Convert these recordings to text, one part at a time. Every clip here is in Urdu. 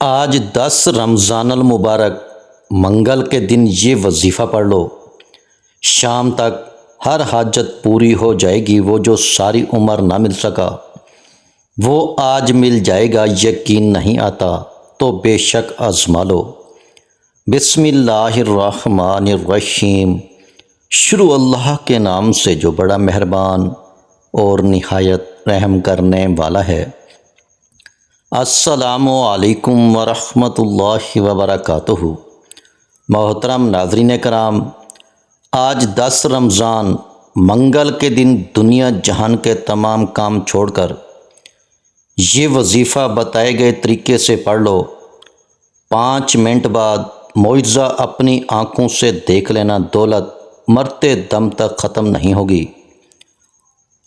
آج 10 رمضان المبارک منگل کے دن یہ وظیفہ پڑھ لو، شام تک ہر حاجت پوری ہو جائے گی۔ وہ جو ساری عمر نہ مل سکا وہ آج مل جائے گا، یقین نہیں آتا تو بے شک آزما لو۔ بسم اللہ الرحمن الرحیم، شروع اللہ کے نام سے جو بڑا مہربان اور نہایت رحم کرنے والا ہے۔ السلام علیکم ورحمۃ اللہ وبرکاتہ۔ محترم ناظرین کرام، آج 10 رمضان منگل کے دن دنیا جہان کے تمام کام چھوڑ کر یہ وظیفہ بتائے گئے طریقے سے پڑھ لو۔ 5 منٹ بعد معجزہ اپنی آنکھوں سے دیکھ لینا، دولت مرتے دم تک ختم نہیں ہوگی۔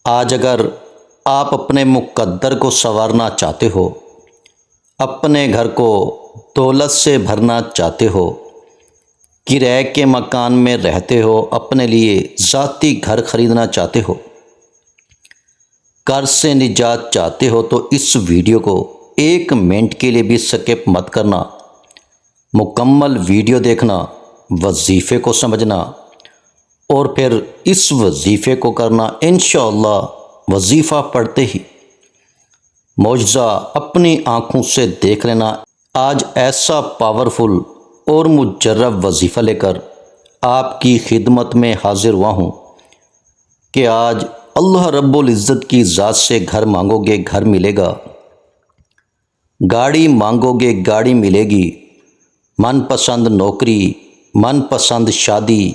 آج اگر آپ اپنے مقدر کو سنوارنا چاہتے ہو، اپنے گھر کو دولت سے بھرنا چاہتے ہو، کرائے کے مکان میں رہتے ہو، اپنے لیے ذاتی گھر خریدنا چاہتے ہو، قرض سے نجات چاہتے ہو، تو اس ویڈیو کو 1 منٹ کے لیے بھی سکپ مت کرنا۔ مکمل ویڈیو دیکھنا، وظیفے کو سمجھنا اور پھر اس وظیفے کو کرنا۔ انشاءاللہ وظیفہ پڑھتے ہی معجزہ اپنی آنکھوں سے دیکھ لینا۔ آج ایسا پاورفل اور مجرب وظیفہ لے کر آپ کی خدمت میں حاضر ہوا ہوں کہ آج اللہ رب العزت کی ذات سے گھر مانگو گے گھر ملے گا، گاڑی مانگو گے گاڑی ملے گی، من پسند نوکری، من پسند شادی،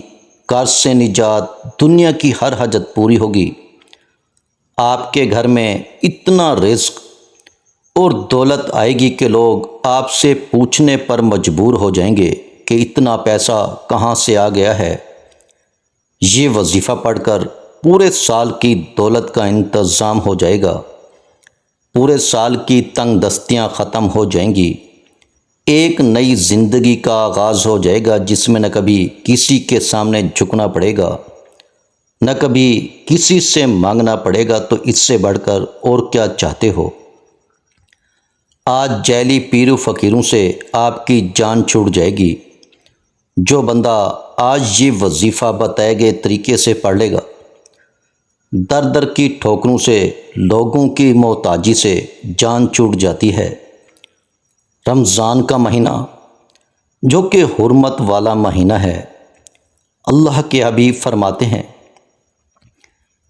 قرض سے نجات، دنیا کی ہر حاجت پوری ہوگی۔ آپ کے گھر میں اتنا رزق اور دولت آئے گی کہ لوگ آپ سے پوچھنے پر مجبور ہو جائیں گے کہ اتنا پیسہ کہاں سے آ گیا ہے۔ یہ وظیفہ پڑھ کر پورے سال کی دولت کا انتظام ہو جائے گا، پورے سال کی تنگ دستیاں ختم ہو جائیں گی، ایک نئی زندگی کا آغاز ہو جائے گا جس میں نہ کبھی کسی کے سامنے جھکنا پڑے گا، نہ کبھی کسی سے مانگنا پڑے گا۔ تو اس سے بڑھ کر اور کیا چاہتے ہو؟ آج جیلی پیرو فقیروں سے آپ کی جان چھوٹ جائے گی۔ جو بندہ آج یہ وظیفہ بتائے گئے طریقے سے پڑھ لے گا، در در کی ٹھوکروں سے، لوگوں کی محتاجی سے جان چھوٹ جاتی ہے۔ رمضان کا مہینہ جو کہ حرمت والا مہینہ ہے، اللہ کے حبیب فرماتے ہیں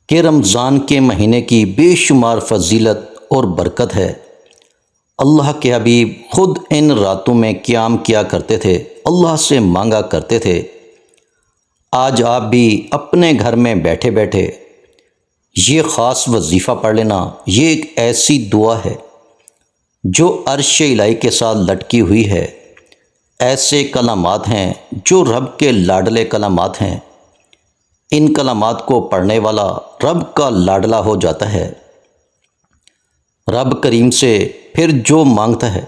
کہ رمضان کے مہینے کی بے شمار فضیلت اور برکت ہے۔ اللہ کے حبیب خود ان راتوں میں قیام کیا کرتے تھے، اللہ سے مانگا کرتے تھے۔ آج آپ بھی اپنے گھر میں بیٹھے بیٹھے یہ خاص وظیفہ پڑھ لینا۔ یہ ایک ایسی دعا ہے جو عرش الہی کے ساتھ لٹکی ہوئی ہے۔ ایسے کلمات ہیں جو رب کے لاڈلے کلمات ہیں۔ ان کلمات کو پڑھنے والا رب کا لاڈلا ہو جاتا ہے۔ رب کریم سے پھر جو مانگتا ہے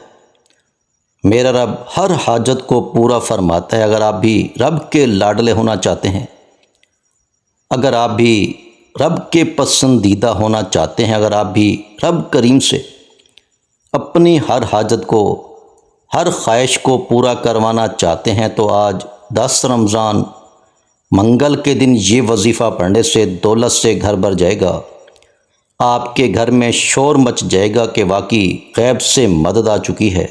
میرا رب ہر حاجت کو پورا فرماتا ہے۔ اگر آپ بھی رب کے لاڈلے ہونا چاہتے ہیں، اگر آپ بھی رب کے پسندیدہ ہونا چاہتے ہیں، اگر آپ بھی رب کریم سے اپنی ہر حاجت کو، ہر خواہش کو پورا کروانا چاہتے ہیں، تو آج 10 رمضان منگل کے دن یہ وظیفہ پڑھنے سے دولت سے گھر بھر جائے گا۔ آپ کے گھر میں شور مچ جائے گا کہ واقعی غیب سے مدد آ چکی ہے۔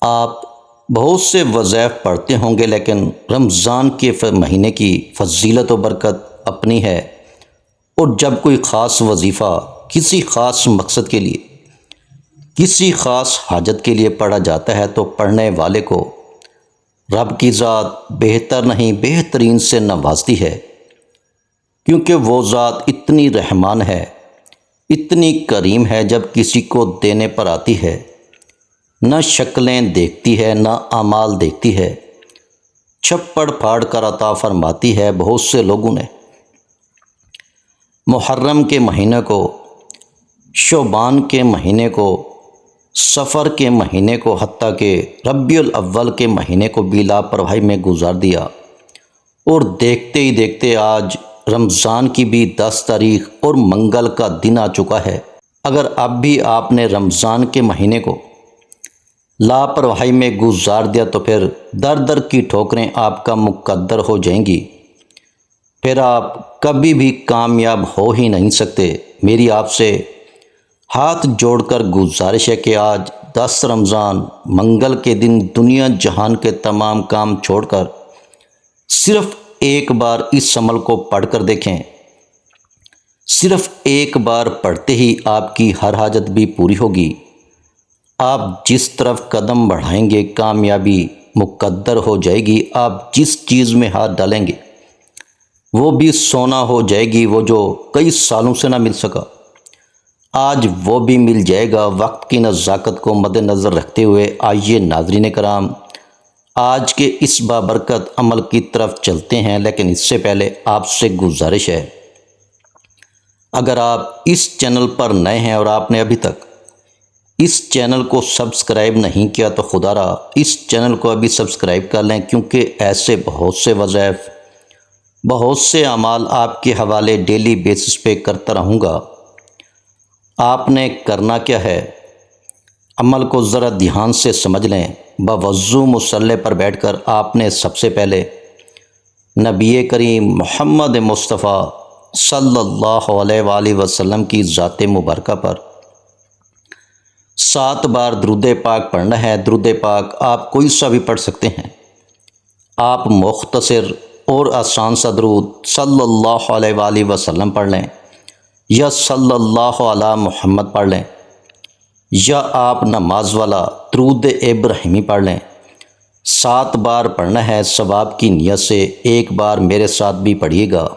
آپ بہت سے وظائف پڑھتے ہوں گے، لیکن رمضان کے مہینے کی فضیلت و برکت اپنی ہے۔ اور جب کوئی خاص وظیفہ کسی خاص مقصد کے لیے، کسی خاص حاجت کے لیے پڑھا جاتا ہے، تو پڑھنے والے کو رب کی ذات بہتر نہیں بہترین سے نوازتی ہے، کیونکہ وہ ذات اتنی رحمان ہے، اتنی کریم ہے۔ جب کسی کو دینے پر آتی ہے، نہ شکلیں دیکھتی ہے نہ اعمال دیکھتی ہے، چھپڑ پھاڑ کر عطا فرماتی ہے۔ بہت سے لوگوں نے محرم کے مہینے کو، شعبان کے مہینے کو، صفر کے مہینے کو، حتیٰ کہ ربیع الاول کے مہینے کو بھی لاپرواہی میں گزار دیا، اور دیکھتے ہی دیکھتے آج رمضان کی بھی 10 تاریخ اور منگل کا دن آ چکا ہے۔ اگر اب بھی آپ نے رمضان کے مہینے کو لاپرواہی میں گزار دیا تو پھر در در کی ٹھوکریں آپ کا مقدر ہو جائیں گی، پھر آپ کبھی بھی کامیاب ہو ہی نہیں سکتے۔ میری آپ سے ہاتھ جوڑ کر گزارش ہے کہ آج 10 رمضان منگل کے دن دنیا جہان کے تمام کام چھوڑ کر صرف ایک بار اس عمل کو پڑھ کر دیکھیں۔ صرف ایک بار پڑھتے ہی آپ کی ہر حاجت بھی پوری ہوگی۔ آپ جس طرف قدم بڑھائیں گے کامیابی مقدر ہو جائے گی۔ آپ جس چیز میں ہاتھ ڈالیں گے وہ بھی سونا ہو جائے گی، وہ جو کئی سالوں سے نہ مل سکا آج وہ بھی مل جائے گا۔ وقت کی نزاکت کو مد نظر رکھتے ہوئے آئیے ناظرین کرام آج کے اس بابرکت عمل کی طرف چلتے ہیں، لیکن اس سے پہلے آپ سے گزارش ہے، اگر آپ اس چینل پر نئے ہیں اور آپ نے ابھی تک اس چینل کو سبسکرائب نہیں کیا تو خدا را اس چینل کو ابھی سبسکرائب کر لیں، کیونکہ ایسے بہت سے وظائف، بہت سے اعمال آپ کے حوالے ڈیلی بیسس پہ کرتا رہوں گا۔ آپ نے کرنا کیا ہے، عمل کو ذرا دھیان سے سمجھ لیں۔ بوضو مصلی پر بیٹھ کر آپ نے سب سے پہلے نبی کریم محمد مصطفیٰ صلی اللہ علیہ وآلہ وسلم کی ذات مبارکہ پر 7 بار درود پاک پڑھنا ہے۔ درود پاک آپ کوئی سا بھی پڑھ سکتے ہیں۔ آپ مختصر اور آسان سا درود صلی اللہ علیہ وآلہ وسلم پڑھ لیں، یا صلی اللہ علی محمد پڑھ لیں، یا آپ نماز والا درود ابراہیمی پڑھ لیں۔ 7 بار پڑھنا ہے ثواب کی نیت سے۔ ایک بار میرے ساتھ بھی پڑھیے گا۔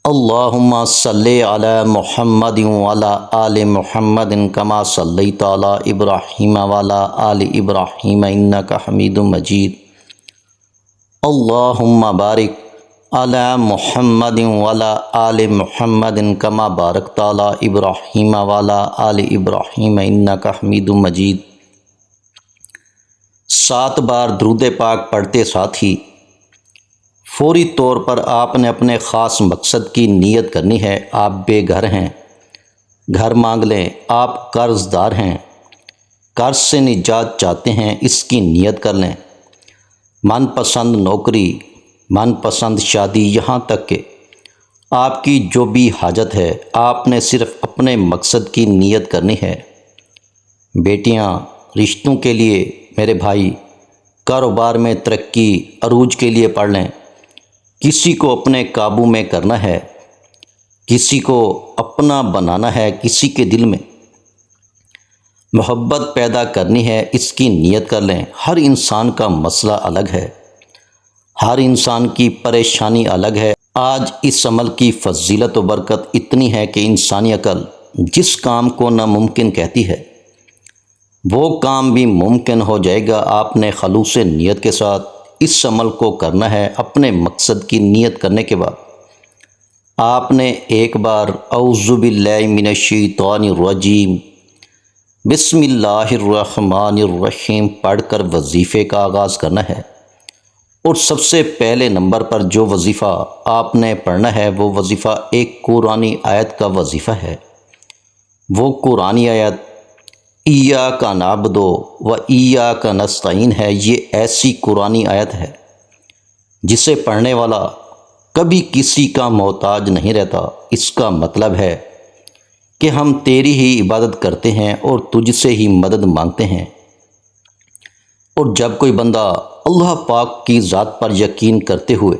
اللہم صلی علی محمد وعلی آل محمد کما صلیت علی ابراہیم وعلی آل ابراہیم انک حمید مجید۔ اللہم بارک علی محمد وعلی آل محمد کما بارکت علی ابراہیم وعلی آل ابراہیم انک حمید مجید۔ 7 بار درود پاک پڑھتے ساتھ ہی فوری طور پر آپ نے اپنے خاص مقصد کی نیت کرنی ہے۔ آپ بے گھر ہیں، گھر مانگ لیں۔ آپ قرض دار ہیں، قرض سے نجات چاہتے ہیں، اس کی نیت کر لیں۔ من پسند نوکری، من پسند شادی، یہاں تک کہ آپ کی جو بھی حاجت ہے آپ نے صرف اپنے مقصد کی نیت کرنی ہے۔ بیٹیاں رشتوں کے لیے، میرے بھائی کاروبار میں ترقی عروج کے لیے پڑھ لیں۔ کسی کو اپنے قابو میں کرنا ہے، کسی کو اپنا بنانا ہے، کسی کے دل میں محبت پیدا کرنی ہے، اس کی نیت کر لیں۔ ہر انسان کا مسئلہ الگ ہے، ہر انسان کی پریشانی الگ ہے۔ آج اس عمل کی فضیلت و برکت اتنی ہے کہ انسانی عقل جس کام کو ناممکن کہتی ہے وہ کام بھی ممکن ہو جائے گا۔ آپ نے خلوص نیت کے ساتھ اس عمل کو کرنا ہے۔ اپنے مقصد کی نیت کرنے کے بعد آپ نے ایک بار اعوذ باللہ من الشیطان الرجیم بسم اللہ الرحمن الرحیم پڑھ کر وظیفے کا آغاز کرنا ہے۔ اور سب سے پہلے نمبر پر جو وظیفہ آپ نے پڑھنا ہے وہ وظیفہ ایک قرآنی آیت کا وظیفہ ہے۔ وہ قرآنی آیت ایاک نعبد و ایاک نستعین ہے۔ یہ ایسی قرآنی آیت ہے جسے پڑھنے والا کبھی کسی کا محتاج نہیں رہتا۔ اس کا مطلب ہے کہ ہم تیری ہی عبادت کرتے ہیں اور تجھ سے ہی مدد مانگتے ہیں۔ اور جب کوئی بندہ اللہ پاک کی ذات پر یقین کرتے ہوئے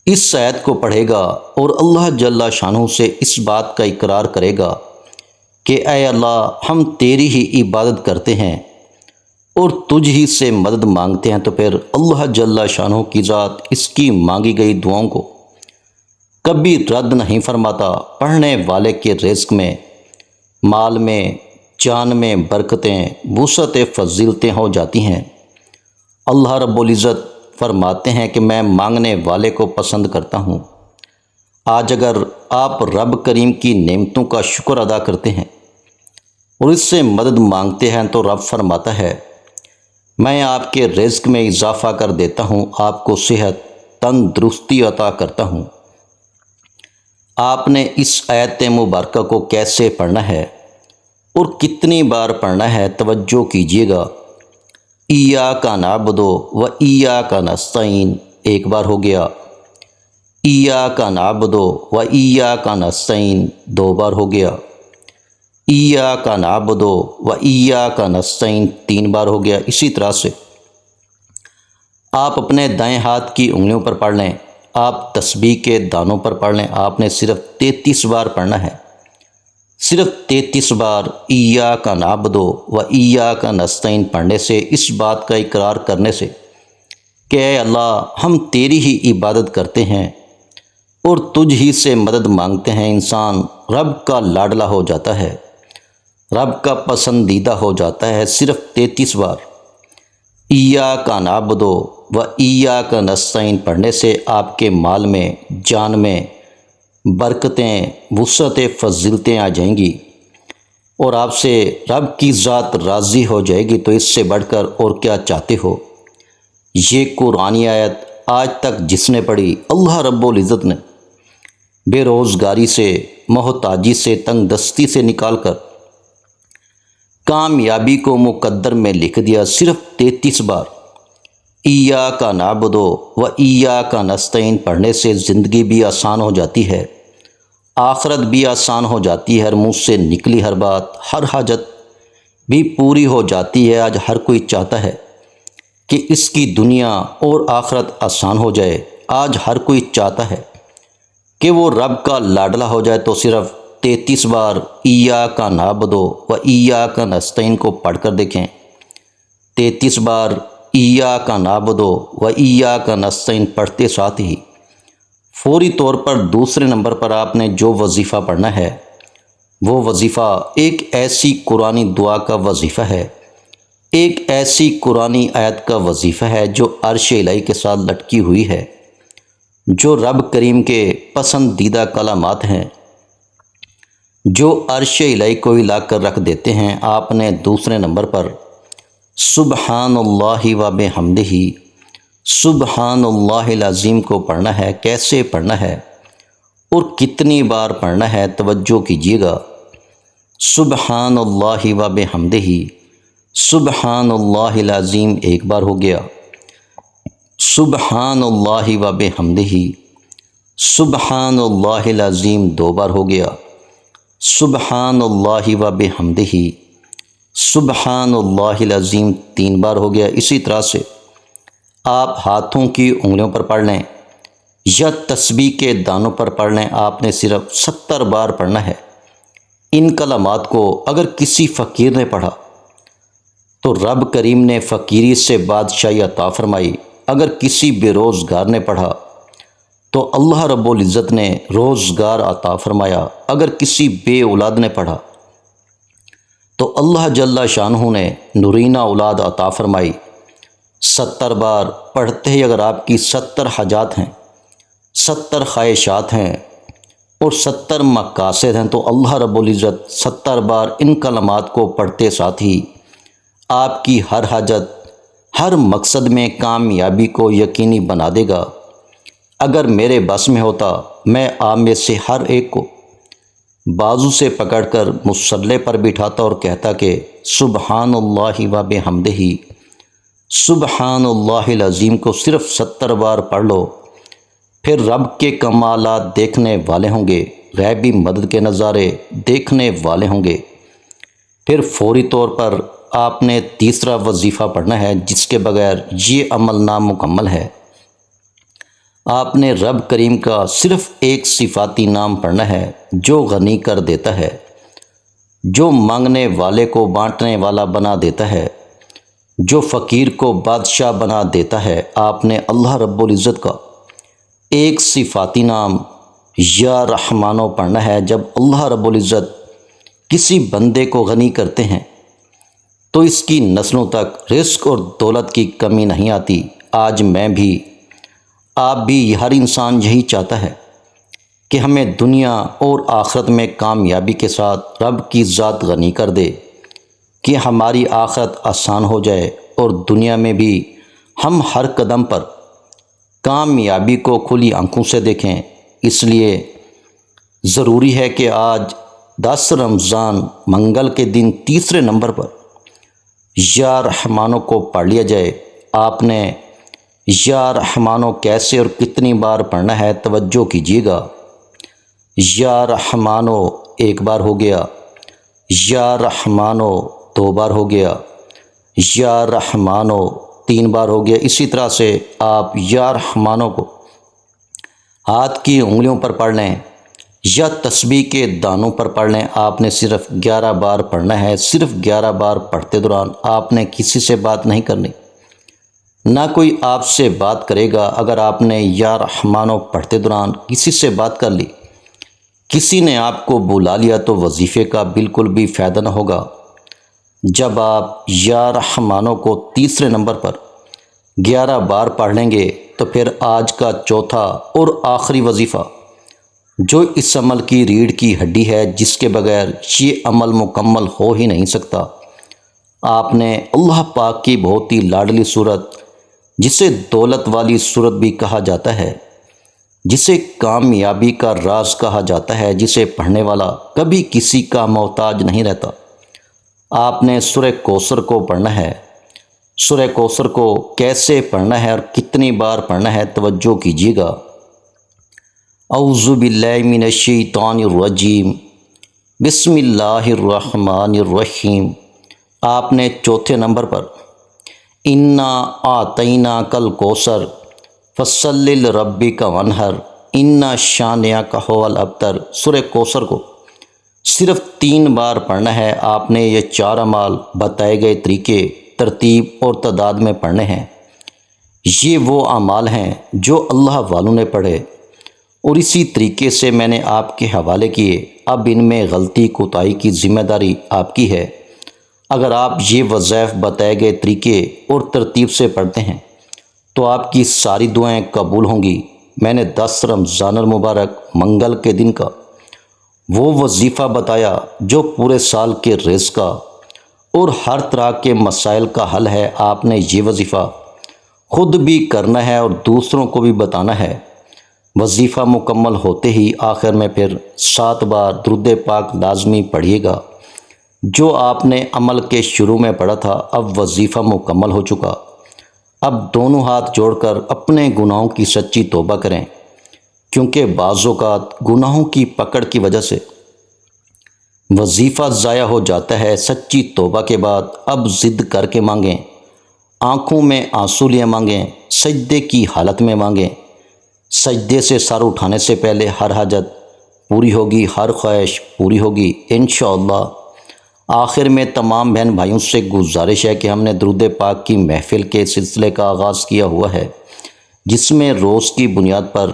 اس آیت کو پڑھے گا اور اللہ جل شانہ سے اس بات کا اقرار کرے گا کہ اے اللہ ہم تیری ہی عبادت کرتے ہیں اور تجھ ہی سے مدد مانگتے ہیں، تو پھر اللہ جل شانہ کی ذات اس کی مانگی گئی دعاؤں کو کبھی رد نہیں فرماتا۔ پڑھنے والے کے رزق میں، مال میں، جان میں برکتیں، وسعت فضیلتیں ہو جاتی ہیں۔ اللہ رب العزت فرماتے ہیں کہ میں مانگنے والے کو پسند کرتا ہوں۔ آج اگر آپ رب کریم کی نعمتوں کا شکر ادا کرتے ہیں اور اس سے مدد مانگتے ہیں تو رب فرماتا ہے میں آپ کے رزق میں اضافہ کر دیتا ہوں، آپ کو صحت تندرستی عطا کرتا ہوں۔ آپ نے اس آیت مبارکہ کو کیسے پڑھنا ہے؟ اور کتنی بار پڑھنا ہے توجہ کیجیے گا۔ ایاک نعبد و ایاک نستعین ایک بار ہو گیا، ایاک نعبد و ایاک نستعین دو بار ہو گیا، ایاک نعبد و ایاک نستعین تین بار ہو گیا۔ اسی طرح سے آپ اپنے دائیں ہاتھ کی انگلیوں پر پڑھ لیں، آپ تسبیح کے دانوں پر پڑھ لیں، آپ نے صرف 33 بار پڑھنا ہے، صرف 33 بار ایاک نعبد و ایاک نستعین پڑھنے سے، اس بات کا اقرار کرنے سے کہ اے اللہ ہم تیری ہی عبادت کرتے ہیں اور تجھ ہی سے مدد مانگتے ہیں، انسان رب کا لاڈلا ہو جاتا ہے، رب کا پسندیدہ ہو جاتا ہے۔ صرف 33 بار ایاک نعبد و ایاک نستعین پڑھنے سے آپ کے مال میں، جان میں برکتیں، وسعتیں، فضیلتیں آ جائیں گی اور آپ سے رب کی ذات راضی ہو جائے گی۔ تو اس سے بڑھ کر اور کیا چاہتے ہو؟ یہ قرآنی آیت آج تک جس نے پڑھی، اللہ رب العزت نے بے روزگاری سے، محتاجی سے، تنگ دستی سے نکال کر کامیابی کو مقدر میں لکھ دیا۔ صرف 33 بار ایاک نعبد و ایاک نستعین پڑھنے سے زندگی بھی آسان ہو جاتی ہے، آخرت بھی آسان ہو جاتی ہے، ہر منہ سے نکلی ہر بات، ہر حاجت بھی پوری ہو جاتی ہے۔ آج ہر کوئی چاہتا ہے کہ اس کی دنیا اور آخرت آسان ہو جائے، آج ہر کوئی چاہتا ہے کہ وہ رب کا لاڈلا ہو جائے۔ تو صرف 33 بار ایاک نعبد و ایاک نستعین کو پڑھ کر دیکھیں۔ 33 بار ایاک نعبد و ایاک نستعین پڑھتے ساتھ ہی فوری طور پر دوسرے نمبر پر آپ نے جو وظیفہ پڑھنا ہے، وہ وظیفہ ایک ایسی قرآنی دعا کا وظیفہ ہے، ایک ایسی قرآنی آیت کا وظیفہ ہے جو عرش الہی کے ساتھ لٹکی ہوئی ہے، جو رب کریم کے پسندیدہ کلمات ہیں، جو عرش الہی کو ہلا کر رکھ دیتے ہیں۔ آپ نے دوسرے نمبر پر سبحان اللہ و بحمدہ، سبحان اللہ العظیم کو پڑھنا ہے۔ کیسے پڑھنا ہے اور کتنی بار پڑھنا ہے توجہ کیجیے گا۔ سبحان اللہ و بحمدہ، سبحان اللہ العظیم ایک بار ہو گیا، سبحان اللہ و بحمدہ، سبحان اللہ العظیم دو بار ہو گیا، سبحان اللہ و بحمدہ، سبحان اللہ العظیم تین بار ہو گیا۔ اسی طرح سے آپ ہاتھوں کی انگلیوں پر پڑھ لیں یا تسبیح کے دانوں پر پڑھ لیں، آپ نے صرف 70 بار پڑھنا ہے۔ ان کلمات کو اگر کسی فقیر نے پڑھا تو رب کریم نے فقیری سے بادشاہی عطا فرمائی، اگر کسی بے روزگار نے پڑھا تو اللہ رب العزت نے روزگار عطا فرمایا، اگر کسی بے اولاد نے پڑھا تو اللہ جل شانہ نے نورینہ اولاد عطا فرمائی۔ 70 بار پڑھتے ہی اگر آپ کی 70 حاجات ہیں، 70 خواہشات ہیں اور 70 مقاصد ہیں تو اللہ رب العزت 70 بار ان کلمات کو پڑھتے ساتھ ہی آپ کی ہر حاجت، ہر مقصد میں کامیابی کو یقینی بنا دے گا۔ اگر میرے بس میں ہوتا، میں آپ میں سے ہر ایک کو بازو سے پکڑ کر مصلی پر بٹھاتا اور کہتا کہ سبحان اللہ و بحمدہ، سبحان اللہ العظیم کو صرف 70 بار پڑھ لو، پھر رب کے کمالات دیکھنے والے ہوں گے، غیبی مدد کے نظارے دیکھنے والے ہوں گے۔ پھر فوری طور پر آپ نے تیسرا وظیفہ پڑھنا ہے جس کے بغیر یہ عمل نامکمل ہے۔ آپ نے رب کریم کا صرف ایک صفاتی نام پڑھنا ہے جو غنی کر دیتا ہے، جو مانگنے والے کو بانٹنے والا بنا دیتا ہے، جو فقیر کو بادشاہ بنا دیتا ہے۔ آپ نے اللہ رب العزت کا ایک صفاتی نام یا رحمانو پڑھنا ہے۔ جب اللہ رب العزت کسی بندے کو غنی کرتے ہیں تو اس کی نسلوں تک رزق اور دولت کی کمی نہیں آتی۔ آج میں بھی، آپ بھی، ہر انسان یہی چاہتا ہے کہ ہمیں دنیا اور آخرت میں کامیابی کے ساتھ رب کی ذات غنی کر دے، کہ ہماری آخرت آسان ہو جائے اور دنیا میں بھی ہم ہر قدم پر کامیابی کو کھلی آنکھوں سے دیکھیں۔ اس لیے ضروری ہے کہ آج 10 رمضان منگل کے دن تیسرے نمبر پر یا رحمانو کو پڑھ لیا جائے۔ آپ نے یا رحمانو کیسے اور کتنی بار پڑھنا ہے توجہ کیجیے گا۔ یا رحمانو ایک بار ہو گیا، یا رحمانو 2 بار ہو گیا، یا رحمانو 3 بار ہو گیا۔ اسی طرح سے آپ یا رحمانو کو ہاتھ کی انگلیوں پر پڑھ لیں یا تسبیح کے دانوں پر پڑھ لیں۔ آپ نے صرف 11 بار پڑھنا ہے۔ صرف 11 بار پڑھتے دوران آپ نے کسی سے بات نہیں کرنی، نہ کوئی آپ سے بات کرے گا۔ اگر آپ نے یا رحمانو پڑھتے دوران کسی سے بات کر لی، کسی نے آپ کو بلا لیا، تو وظیفے کا بالکل بھی فائدہ نہ ہوگا۔ جب آپ یا رحمانو کو تیسرے نمبر پر 11 بار پڑھ لیں گے تو پھر آج کا چوتھا اور آخری وظیفہ، جو اس عمل کی ریڑھ کی ہڈی ہے، جس کے بغیر یہ عمل مکمل ہو ہی نہیں سکتا، آپ نے اللہ پاک کی بہت ہی لاڈلی صورت، جسے دولت والی صورت بھی کہا جاتا ہے، جسے کامیابی کا راز کہا جاتا ہے، جسے پڑھنے والا کبھی کسی کا محتاج نہیں رہتا، آپ نے سورہ کوثر کو پڑھنا ہے۔ سورہ کوثر کو کیسے پڑھنا ہے اور کتنی بار پڑھنا ہے توجہ کیجیے گا۔ اعوذ باللہ من الشیطان الرجیم، بسم اللہ الرحمن الرحیم۔ آپ نے چوتھے نمبر پر انا اعطیناک الکوثر فصلی لربک وانحر ان شانئک ھو الابتر، سورہ کوثر کو صرف 3 بار پڑھنا ہے۔ آپ نے یہ 4 اعمال بتائے گئے طریقے، ترتیب اور تعداد میں پڑھنے ہیں۔ یہ وہ اعمال ہیں جو اللہ والوں نے پڑھے اور اسی طریقے سے میں نے آپ کے حوالے کیے۔ اب ان میں غلطی کوتاہی کی ذمہ داری آپ کی ہے۔ اگر آپ یہ وظائف بتائے گئے طریقے اور ترتیب سے پڑھتے ہیں تو آپ کی ساری دعائیں قبول ہوں گی۔ میں نے 10 رمضان المبارک منگل کے دن کا وہ وظیفہ بتایا جو پورے سال کے رزق کا اور ہر طرح کے مسائل کا حل ہے۔ آپ نے یہ وظیفہ خود بھی کرنا ہے اور دوسروں کو بھی بتانا ہے۔ وظیفہ مکمل ہوتے ہی آخر میں پھر 7 بار درود پاک لازمی پڑھیے گا۔ جو آپ نے عمل کے شروع میں پڑھا تھا، اب وظیفہ مکمل ہو چکا۔ اب دونوں ہاتھ جوڑ کر اپنے گناہوں کی سچی توبہ کریں، کیونکہ بعض اوقات گناہوں کی پکڑ کی وجہ سے وظیفہ ضائع ہو جاتا ہے۔ سچی توبہ کے بعد اب ضد کر کے مانگیں، آنکھوں میں آنسو لیے مانگیں، سجدے کی حالت میں مانگیں۔ سجدے سے سر اٹھانے سے پہلے ہر حاجت پوری ہوگی، ہر خواہش پوری ہوگی انشاءاللہ۔ آخر میں تمام بہن بھائیوں سے گزارش ہے کہ ہم نے درود پاک کی محفل کے سلسلے کا آغاز کیا ہوا ہے، جس میں روز کی بنیاد پر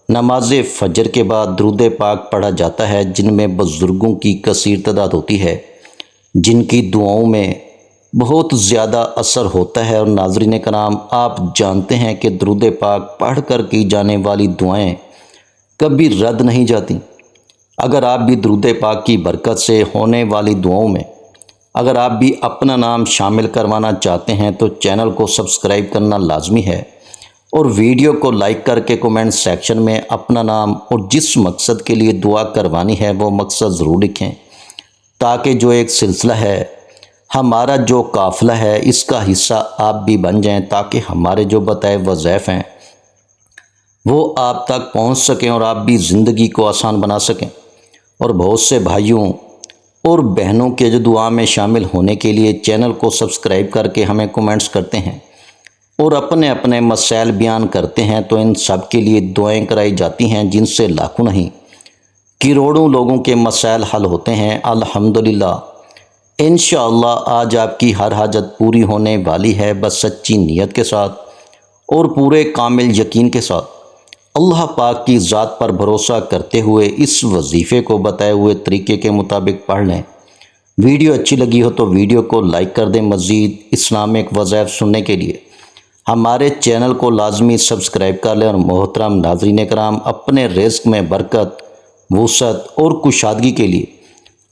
نماز فجر کے بعد درود پاک پڑھا جاتا ہے، جن میں بزرگوں کی کثیر تعداد ہوتی ہے، جن کی دعاؤں میں بہت زیادہ اثر ہوتا ہے۔ اور ناظرین کرام، آپ جانتے ہیں کہ درود پاک پڑھ کر کی جانے والی دعائیں کبھی رد نہیں جاتی۔ اگر آپ بھی درود پاک کی برکت سے ہونے والی دعاؤں میں اگر آپ بھی اپنا نام شامل کروانا چاہتے ہیں تو چینل کو سبسکرائب کرنا لازمی ہے، اور ویڈیو کو لائک کر کے کومنٹ سیکشن میں اپنا نام اور جس مقصد کے لیے دعا کروانی ہے وہ مقصد ضرور لکھیں، تاکہ جو ایک سلسلہ ہے، ہمارا جو قافلہ ہے، اس کا حصہ آپ بھی بن جائیں، تاکہ ہمارے جو بتائے وظائف ہیں وہ آپ تک پہنچ سکیں اور آپ بھی زندگی کو آسان بنا سکیں۔ اور بہت سے بھائیوں اور بہنوں کے جو دعا میں شامل ہونے کے لیے چینل کو سبسکرائب کر کے ہمیں کومنٹس کرتے ہیں اور اپنے اپنے مسائل بیان کرتے ہیں، تو ان سب کے لیے دعائیں کرائی جاتی ہیں، جن سے لاکھوں نہیں کروڑوں لوگوں کے مسائل حل ہوتے ہیں الحمدللہ۔ انشاءاللہ آج آپ کی ہر حاجت پوری ہونے والی ہے، بس سچی نیت کے ساتھ اور پورے کامل یقین کے ساتھ اللہ پاک کی ذات پر بھروسہ کرتے ہوئے اس وظیفے کو بتائے ہوئے طریقے کے مطابق پڑھ لیں۔ ویڈیو اچھی لگی ہو تو ویڈیو کو لائک کر دیں۔ مزید اسلامک وظائف سننے کے لیے ہمارے چینل کو لازمی سبسکرائب کر لیں۔ اور محترم ناظرین کرام، اپنے رزق میں برکت، وسعت اور کشادگی کے لیے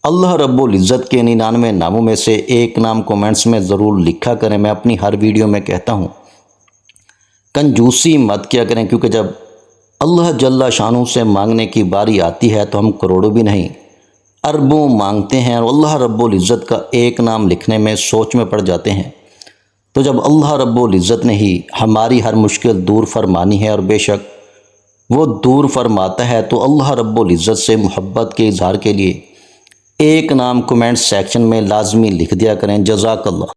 اللہ رب العزت کے 99 ناموں میں سے ایک نام کومنٹس میں ضرور لکھا کریں۔ میں اپنی ہر ویڈیو میں کہتا ہوں، کنجوسی مت کیا کریں، کیونکہ جب اللہ جل شانہ سے مانگنے کی باری آتی ہے تو ہم کروڑوں بھی نہیں، اربوں مانگتے ہیں اور اللہ رب العزت کا ایک نام لکھنے میں سوچ میں پڑ جاتے ہیں، تو جب اللہ رب العزت نے ہی ہماری ہر مشکل دور فرمانی ہے، اور بے شک وہ دور فرماتا ہے، تو اللہ رب العزت سے محبت کے اظہار کے لیے ایک نام کمنٹ سیکشن میں لازمی لکھ دیا کریں۔ جزاک اللہ۔